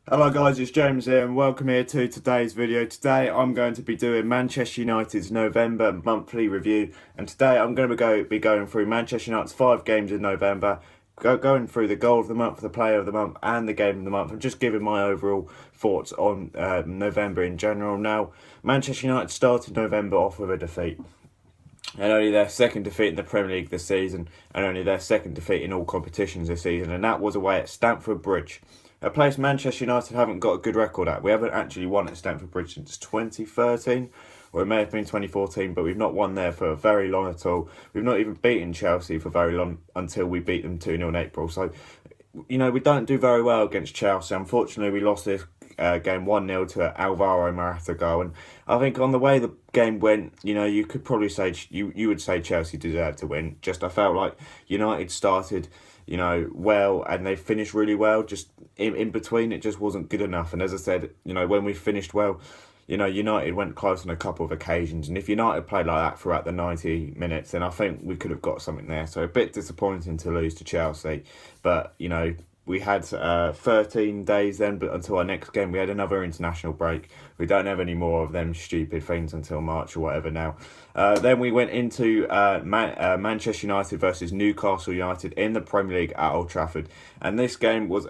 Hello guys, it's James here and welcome here to today's video. Today I'm going to be doing Manchester United's November monthly review, and today I'm going to be going through Manchester United's 5 games in November, going through the goal of the month, the player of the month and the game of the month, and just giving my overall thoughts on November in general. Now, Manchester United started November off with a defeat. And only their second defeat in the Premier League this season, and only their second defeat in all competitions this season, and that was away at Stamford Bridge, a place Manchester United haven't got a good record at. We haven't actually won at Stamford Bridge since 2013, or it may have been 2014, but we've not won there for very long at all. We've not even beaten Chelsea for very long until we beat them 2-0 in April. So, we don't do very well against Chelsea. Unfortunately, we lost this game 1-0 to Alvaro Morata goal, and I think on the way the game went, you could probably say you would say Chelsea deserved to win. Just I felt like United started well, and they finished really well. Just in between, it just wasn't good enough. And as I said, when we finished well, United went close on a couple of occasions, and if United played like that throughout the 90 minutes, then I think we could have got something there. So a bit disappointing to lose to Chelsea, but we had 13 days then, but until our next game, we had another international break. We don't have any more of them stupid things until March or whatever now. Then we went into Manchester United versus Newcastle United in the Premier League at Old Trafford, and this game was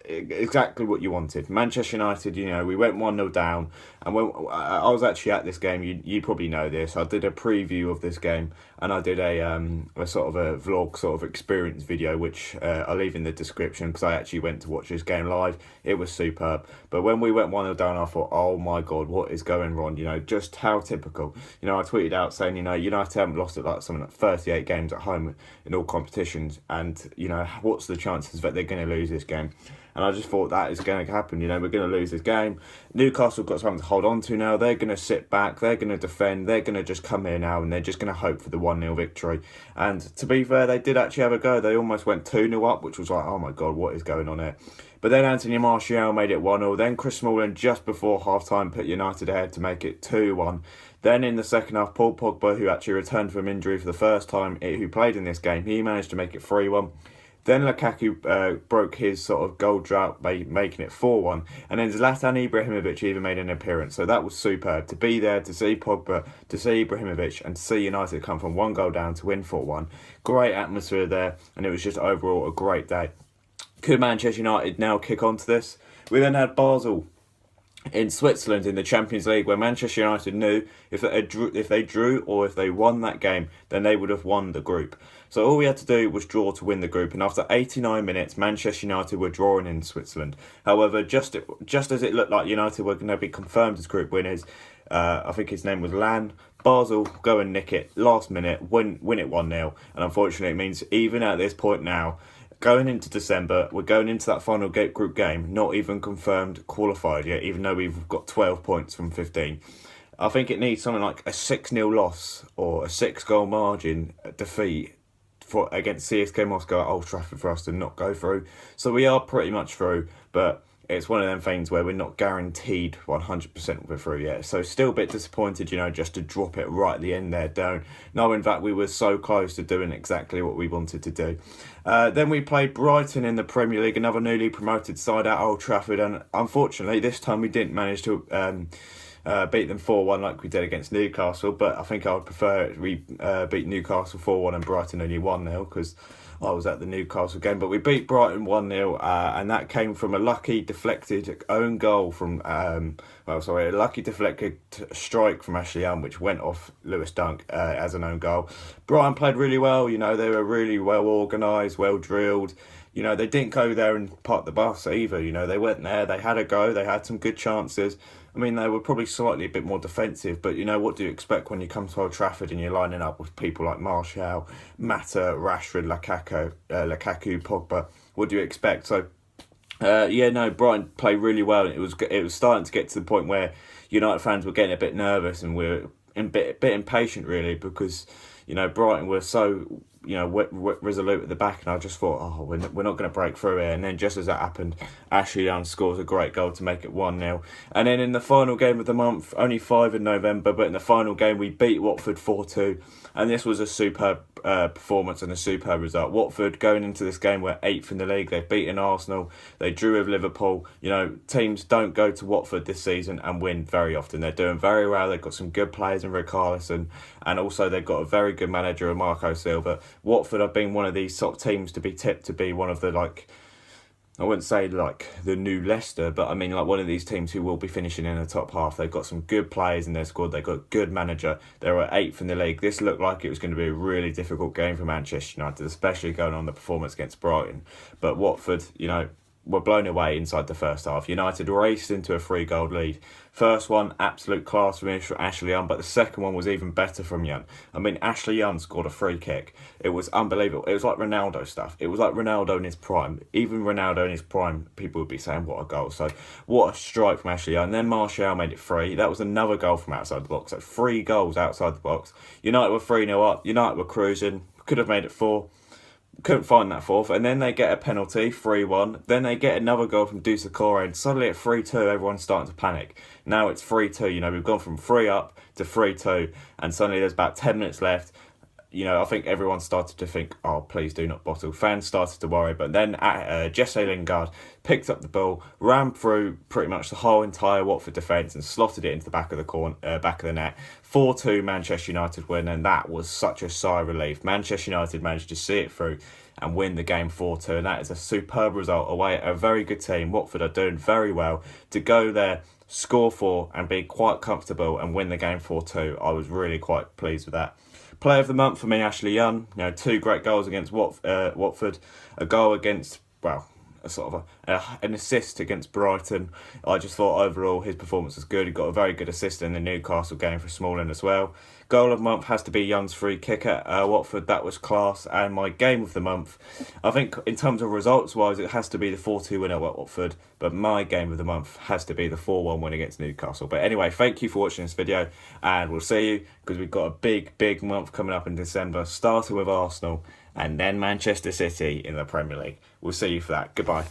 exactly what you wanted. Manchester United, we went 1-0 down, and when I was actually at this game, you probably know this, I did a preview of this game, and I did a sort of a vlog sort of experience video, which I'll leave in the description, because I actually went to watch this game live. It was superb. But when we went 1-0 down, I thought, oh my god, what is going wrong? Just how typical. I tweeted out saying, United haven't lost it like something like 38 games at home in all competitions, and what's the chances that they're going to lose this game? And I just thought that is going to happen. We're going to lose this game. Newcastle got something to hold on to now. They're going to sit back. They're going to defend. They're going to just come here now, and they're just going to hope for the 1-0 victory. And to be fair, they did actually have a go. They almost went 2-0 up, which was like, oh my god, what is going on here? But then Anthony Martial made it 1-0. Then Chris Smalling, just before half-time, put United ahead to make it 2-1. Then in the second half, Paul Pogba, who actually returned from injury for the first time, who played in this game, he managed to make it 3-1. Then Lukaku broke his sort of goal drought by making it 4-1. And then Zlatan Ibrahimovic even made an appearance. So that was superb. To be there, to see Pogba, to see Ibrahimovic, and to see United come from 1 goal down to win 4-1. Great atmosphere there, and it was just overall a great day. Could Manchester United now kick on to this? We then had Basel in Switzerland in the Champions League, where Manchester United knew if they drew or if they won that game, then they would have won the group. So all we had to do was draw to win the group, and after 89 minutes, Manchester United were drawing in Switzerland. However, just as it looked like United were going to be confirmed as group winners, I think his name was Lan, Basel go and nick it last minute, win it 1-0, and unfortunately it means even at this point now, going into December, we're going into that final group game, not even confirmed qualified yet, even though we've got 12 points from 15. I think it needs something like a 6-0 loss or a 6-goal margin defeat against CSKA Moscow at Old Trafford for us to not go through. So we are pretty much through, but it's one of them things where we're not guaranteed 100% we're through yet. So still a bit disappointed, just to drop it right at the end there, down, knowing that we were so close to doing exactly what we wanted to do. Then we played Brighton in the Premier League, another newly promoted side at Old Trafford, and unfortunately this time we didn't manage to beat them 4-1 like we did against Newcastle, but I think I would prefer we beat Newcastle 4-1 and Brighton only 1-0, because I was at the Newcastle game. But we beat Brighton 1-0, and that came from a lucky deflected own goal from a lucky deflected strike from Ashley Young, which went off Lewis Dunk as an own goal. Brighton played really well. They were really well organised, well drilled. They didn't go there and park the bus either. They went there, they had a go, they had some good chances. I mean, they were probably slightly a bit more defensive, but what do you expect when you come to Old Trafford and you're lining up with people like Martial, Mata, Rashford, Lukaku, Pogba? What do you expect? So, Brighton played really well. It was starting to get to the point where United fans were getting a bit nervous, and we're a bit impatient, really, because Brighton were so resolute at the back, and I just thought, we're not going to break through here. And then just as that happened, Ashley Young scores a great goal to make it 1-0. And then in the final game of the month, only 5 in November, but in the final game we beat Watford 4-2, and this was a superb performance and a superb result. Watford going into this game were 8th in the league. They've beaten Arsenal. They drew with Liverpool. You know, teams don't go to Watford this season and win very often. They're doing very well. They've got some good players in Richarlison, and also they've got a very good manager in Marco Silva. Watford have been one of these sort of teams to be tipped to be one of the, like, I wouldn't say like the new Leicester, but I mean like one of these teams who will be finishing in the top half. They've got some good players in their squad. They've got a good manager. They're at 8th in the league. This looked like it was going to be a really difficult game for Manchester United, especially going on the performance against Brighton. But Watford, you know, were blown away inside the first half. United raced into a 3-goal lead. First one, absolute class from Ashley Young, but the second one was even better from Young. I mean, Ashley Young scored a free kick. It was unbelievable. It was like Ronaldo stuff. It was like Ronaldo in his prime. Even Ronaldo in his prime, people would be saying, what a goal. So, what a strike from Ashley Young. And then Martial made it 3. That was another goal from outside the box. So, 3 goals outside the box. United were 3-0 up. United were cruising. Could have made it 4. Couldn't find that 4th, and then they get a penalty, 3-1. Then they get another goal from Doucouré, and suddenly at 3-2, everyone's starting to panic. Now it's 3-2. You know, we've gone from 3 up to 3-2, and suddenly there's about 10 minutes left. You know, I think everyone started to think, oh, please do not bottle. Fans started to worry, but then Jesse Lingard picked up the ball, ran through pretty much the whole entire Watford defence and slotted it into the back of the net. 4-2 Manchester United win, and that was such a sigh of relief. Manchester United managed to see it through and win the game 4-2, and that is a superb result away at a very good team. Watford are doing very well. To go there, score 4 and be quite comfortable and win the game 4-2, I was really quite pleased with that. Player of the month for me, Ashley Young. You know, 2 great goals against Watford, a goal against, well, a sort of an assist against Brighton. I just thought overall his performance was good. He got a very good assist in the Newcastle game for Smalling as well. Goal of the month has to be Young's free kick at Watford. That was class. And my game of the month, I think in terms of results wise, it has to be the 4-2 win at Watford. But my game of the month has to be the 4-1 win against Newcastle. But anyway, thank you for watching this video, and we'll see you because we've got a big month coming up in December, starting with Arsenal and then Manchester City in the Premier League. We'll see you for that. Goodbye.